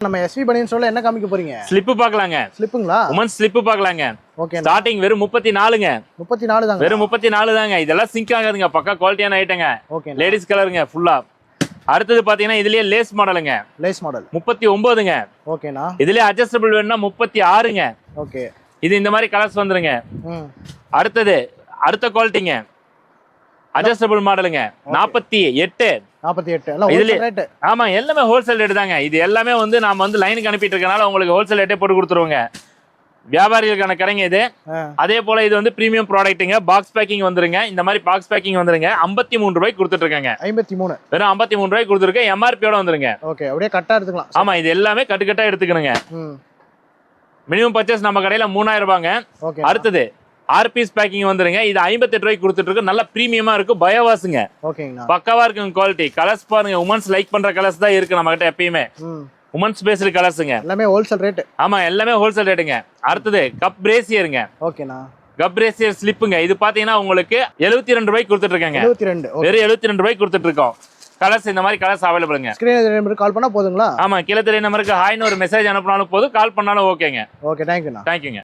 நம்ம எஸ்வி பனியன் சொல்ல என்ன காமிக்க போறீங்க? ஸ்லிப் பார்க்கலாங்க. ஸ்லிப்புங்களா? உமன் ஸ்லிப் பார்க்கலாங்க. ஓகே. ஸ்டார்டிங் வெறும் 34ங்க. 34 தாங்க. வெறும் 34 தாங்க. இதெல்லாம் சிங்க் ஆகாதுங்க. பக்கா குவாலிட்டியான ஐட்டங்க. ஓகே. லேடிஸ் கலருங்க ஃபுல்லா. அடுத்து பாத்தீங்கன்னா இதுலயே லேஸ் மாடலுங்க. லேஸ் மாடல் 39ங்க. ஓகேனா. இதுலயே அட்ஜஸ்டபிள் வேணும்னா 36ங்க. ஓகே. இது இந்த மாதிரி கலர்ஸ் வந்துருங்க. அடுத்து அடுத்த குவாலிட்டிங்க. அட்ஜஸ்டபிள் மாடலுங்க 48 எல்லாம் ஹோல்சேல் ரேட். ஆமா, எல்லாமே ஹோல்சேல் ரேட் தாங்க. இது எல்லாமே வந்து நாம வந்து லைனுக்கு அனுப்பிட்டு இருக்கனால உங்களுக்கு ஹோல்சேல் ரேட்டே போட்டு கொடுத்துருவோங்க. வியாபாரிகளுக்கான கடைங்க இது. அதே போல இது வந்து பிரீமியம் ப்ராடக்ட்டுங்க. பாக்ஸ் பேக்கிங் வந்துருங்க. இந்த மாதிரி பாக்ஸ் பேக்கிங் வந்துருங்க. 53 ரூபாய்க்கு கொடுத்துட்டு இருக்காங்க. 53 வெறும் 53 ரூபாய்க்கு கொடுத்துருக்கேன். எம்ஆர்பியோட வந்துருங்க. ஓகே. அப்படியே கட்டா எடுத்துக்கலாம். ஆமா, இது எல்லாமே கட்டுக்கட்டா எடுத்துக்கணுங்க. மினிமம் பர்ச்சேஸ் நம்ம கடையில 3000 ரூபாங்க. அடுத்தது 6 பீஸ் பேக்கிங் வந்துருங்க. இது 58 ரூபாய்க்கு கொடுத்துட்டு இருக்கு. நல்ல பிரீமியமா இருக்கும். பயோவாஸுங்க. ஓகேங்கண்ணா. பக்காவா இருக்குங்க குவாலிட்டி. கலர்ஸ் பாருங்க. உமன்ஸ் லைக் பண்ற கலர்ஸ் தான் இருக்கு நம்ம கிட்ட எப்பயுமே. உமன்ஸ் பேஸ்டு கலர்ஸ்ங்க. எல்லாமே ஹோல்சேல் ரேட். ஆமா, எல்லாமே ஹோல்சேல் ரேட்டுங்க. அடுத்தது கப் பிரேசியருங்க. ஓகேண்ணா. கப் பிரேசியர் ஸ்லிப்புங்க. இது பாத்தீங்கன்னா உங்களுக்கு 72 ரூபாய்க்கு கொடுத்துட்டு இருக்காங்க. 72. வெறும் 72 ரூபாய்க்கு கொடுத்துட்டு இருக்கோம். கலர்ஸ் இந்த மாதிரி கலர்ஸ் அவைலபிளுங்க. ஸ்கிரீன் நம்பருக்கு கால் பண்ணா போதுங்களா? ஆமா, கீழே தெரிய நம்பருக்கு ஹாய்னு ஒரு மெசேஜ் அனுப்பினாலும் போதும், கால் பண்ணாலும் ஓகேங்க. ஓகே, தேங்க்யூண்ணா. தேங்க்யூங்க.